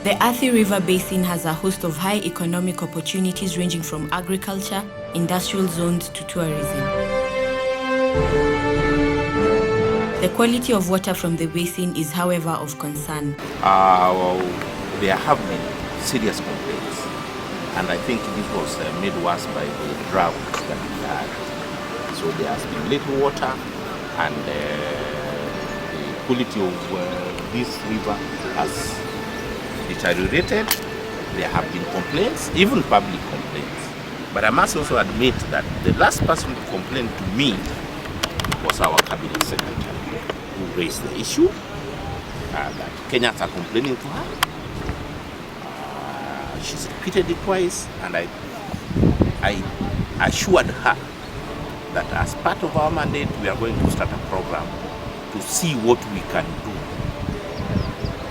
The Athi River Basin has a host of high economic opportunities ranging from agriculture, industrial zones to tourism. The quality of water from the basin is, however, of concern. There have been serious complaints, and I think this was made worse by the drought that we had. So there has been little water, and the quality of this river has deteriorated. There have been complaints, even public complaints. But I must also admit that the last person to complain to me was our cabinet secretary, who raised the issue that Kenyans are complaining to her. She's repeated it twice, and I assured her that as part of our mandate, we are going to start a program to see what we can do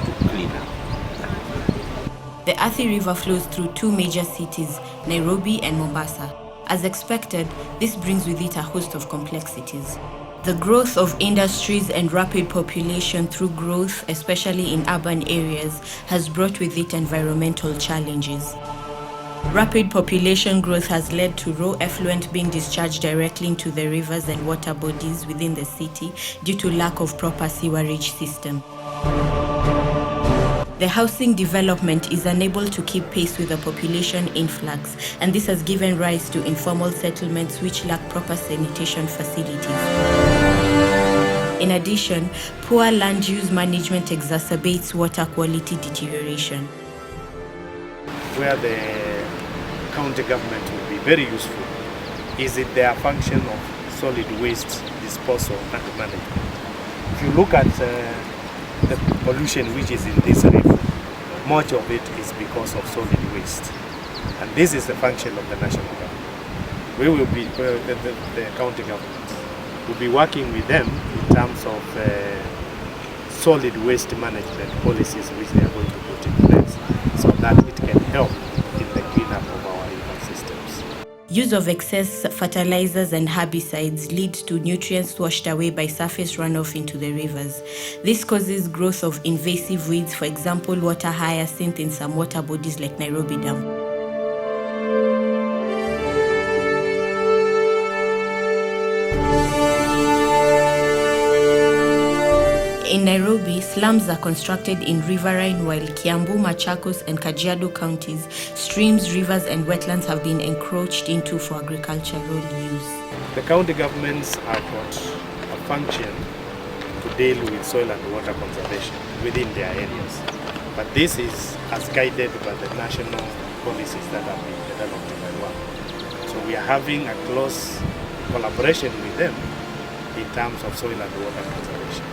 to clean up. The Athi River flows through two major cities, Nairobi and Mombasa. As expected, this brings with it a host of complexities. The growth of industries and rapid population through growth, especially in urban areas, has brought with it environmental challenges. Rapid population growth has led to raw effluent being discharged directly into the rivers and water bodies within the city due to lack of proper sewerage system. The housing development is unable to keep pace with the population influx, and this has given rise to informal settlements which lack proper sanitation facilities. In addition, poor land use management exacerbates water quality deterioration. Where the county government will be very useful is in their function of solid waste disposal and management. If you look at the pollution which is in this river, much of it is because of solid waste, and this is the function of the national government. We will be, the county government will be working with them in terms of solid waste management policies which they are going to put in place so that it can help in the cleanup of our river systems. Use of excess fertilizers and herbicides leads to nutrients washed away by surface runoff into the rivers. This causes growth of invasive weeds, for example, water hyacinth in some water bodies like Nairobi Dam. In Nairobi, slums are constructed in riverine, while Kiambu, Machakos, and Kajiado counties, streams, rivers, and wetlands have been encroached into for agricultural use. The county governments have got a function to deal with soil and water conservation within their areas. But this is as guided by the national policies that have been developed in Wrma. So we are having a close collaboration with them in terms of soil and water conservation.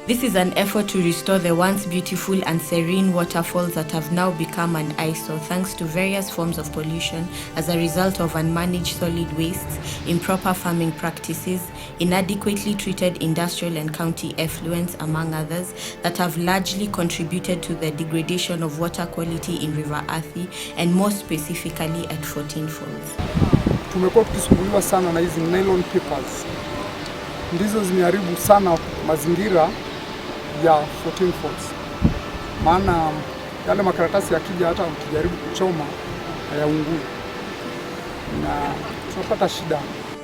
This is an effort to restore the once beautiful and serene waterfalls that have now become an eyesore thanks to various forms of pollution as a result of unmanaged solid wastes, improper farming practices, inadequately treated industrial and county effluents, among others, that have largely contributed to the degradation of water quality in River Athi and more specifically at 14 Falls. Tumekuwa tukisumbuliwa sana na hizi nylon papers. Ndizo zimeharibu sana mazingira ya 14 Falls. Maana yale makaratasi yakija hata ukijaribu kuchoma hayaungui na tunapata shida.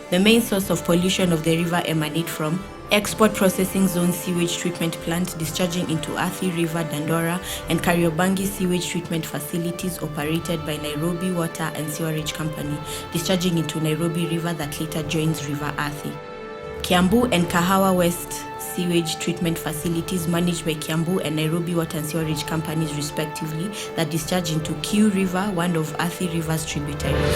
The main source of pollution of the river emanate from export processing zone sewage treatment plant discharging into Athi River, Dandora, and Kariobangi sewage treatment facilities operated by Nairobi Water and Sewerage Company, discharging into Nairobi River that later joins River Athi. Kiambu and Kahawa West sewage treatment facilities managed by Kiambu and Nairobi Water and Sewerage Companies respectively that discharge into Kiu River, one of Athi River's tributaries.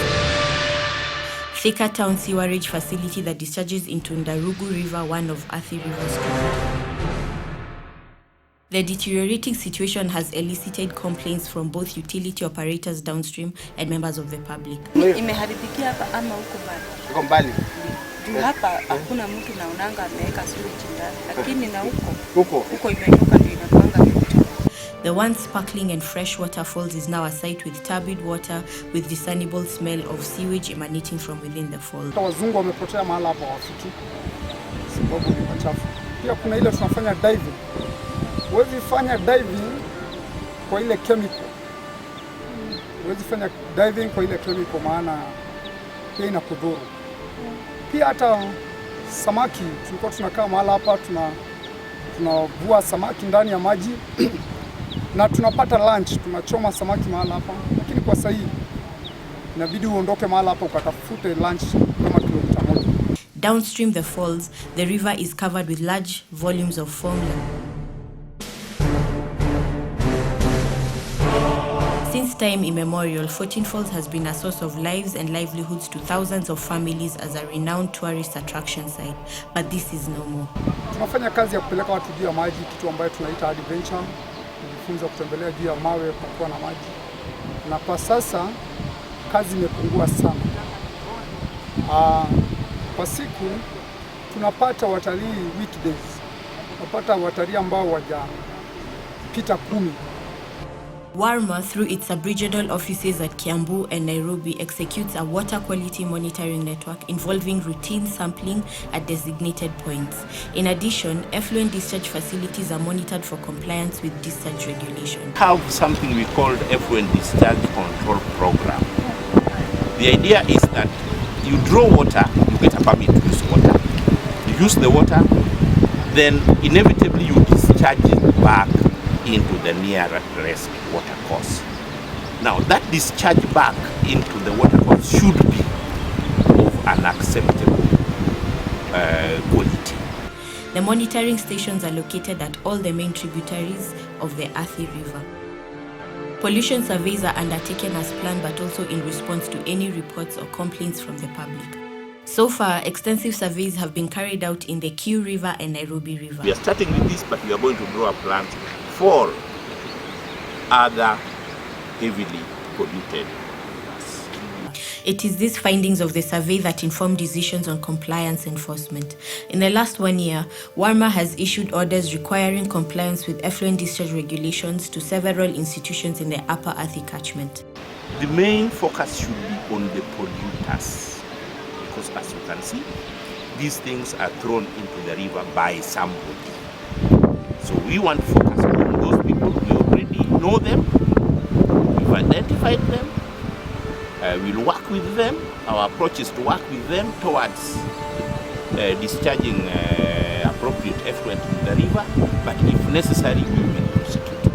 Thika Town Sewerage Facility that discharges into Ndarugu River, one of Athi River's tributaries. The deteriorating situation has elicited complaints from both utility operators downstream and members of the public. Imeharibikia hapa ama huko mbali? Huko mbali. Hapa hakuna mtu naonanga ameweka sewage ndani, lakini na huko imeinuka ndio inapanga vitu. The once sparkling and fresh waterfalls is now a site with turbid water with discernible smell of sewage emanating from within the fall. Wazungu wamepotea mahali hapa, wafiki sababu ni machafu. Pia kuna ile tunafanya diving. Huwezi fanya diving kwa ile chemical. Huwezi fanya diving kwa ile chemical, maana pia inakudhuru. Pia hata samaki, tulikuwa tunakaa mahali hapa tunavua samaki ndani ya maji na tunapata lunch, tunachoma samaki mahali hapa, lakini kwa sasa inabidi uondoke mahali hapa ukatafute lunch kama kilomita 1. Downstream the falls, the river is covered with large volumes of foam. Since time immemorial, 14 Falls has been a source of lives and livelihoods to thousands of families as a renowned tourist attraction site. But this is no more. Tunafanya kazi ya kupeleka watu juu ya maji, kitu ambayo tunaita adventure, kujifunza kutembelea juu ya mawe kwa na maji. Na kwa sasa kazi imepungua sana. Kwa siku tunapata watalii weekdays. Tunapata watalii ambao wajapita 10. Wrma, through its sub-regional offices at Kiambu and Nairobi, executes a water quality monitoring network involving routine sampling at designated points. In addition, effluent discharge facilities are monitored for compliance with discharge regulation. Have something we call effluent discharge control program. The idea is that you draw water, you get a permit to use water. You use the water, then inevitably you discharge it back into the nearest water course. Now that discharge back into the water course should be of an acceptable quality. The monitoring stations are located at all the main tributaries of the Athi River. Pollution surveys are undertaken as planned, but also in response to any reports or complaints from the public. So far, extensive surveys have been carried out in the Athi River and Nairobi River. We are starting with this, but we are going to draw up plans for other heavily polluted rivers. It is these findings of the survey that inform decisions on compliance enforcement. In the last 1 year, Wrma has issued orders requiring compliance with effluent discharge regulations to several institutions in the Upper Athi catchment. The main focus should be on the polluters, because as you can see, these things are thrown into the river by somebody. So we want to focus on those people. We already know them, we've identified them, we'll work with them. Our approach is to work with them towards discharging appropriate effluent in the river, but if necessary, we will prosecute.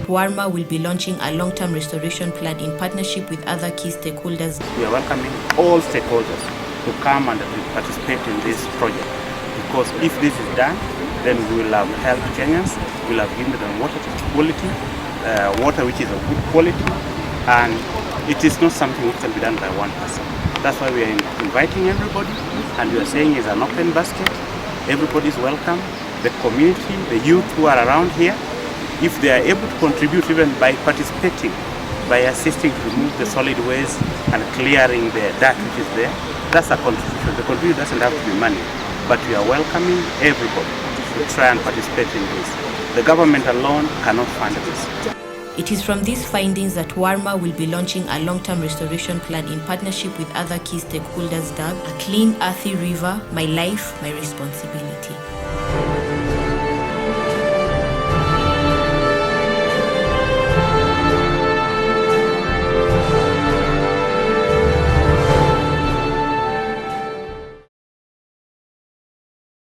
Wrma will be launching a long-term restoration plan in partnership with other key stakeholders. We are welcoming all stakeholders to come and participate in this project, because if this is done, then we will have helped Kenyans, we will have given them water quality, water which is of good quality, and it is not something which can be done by one person. That's why we are inviting everybody, and we are saying it's an open basket. Everybody is welcome. The community, the youth who are around here, if they are able to contribute even by participating, by assisting to remove the solid waste and clearing the dirt which is there, that's a contribution. The contribution doesn't have to be money, but we are welcoming everybody to try and participate in this. The government alone cannot fund this. It is from these findings that Wrma will be launching a long-term restoration plan in partnership with other key stakeholders dubbed A Clean Athi River, My Life, My Responsibility.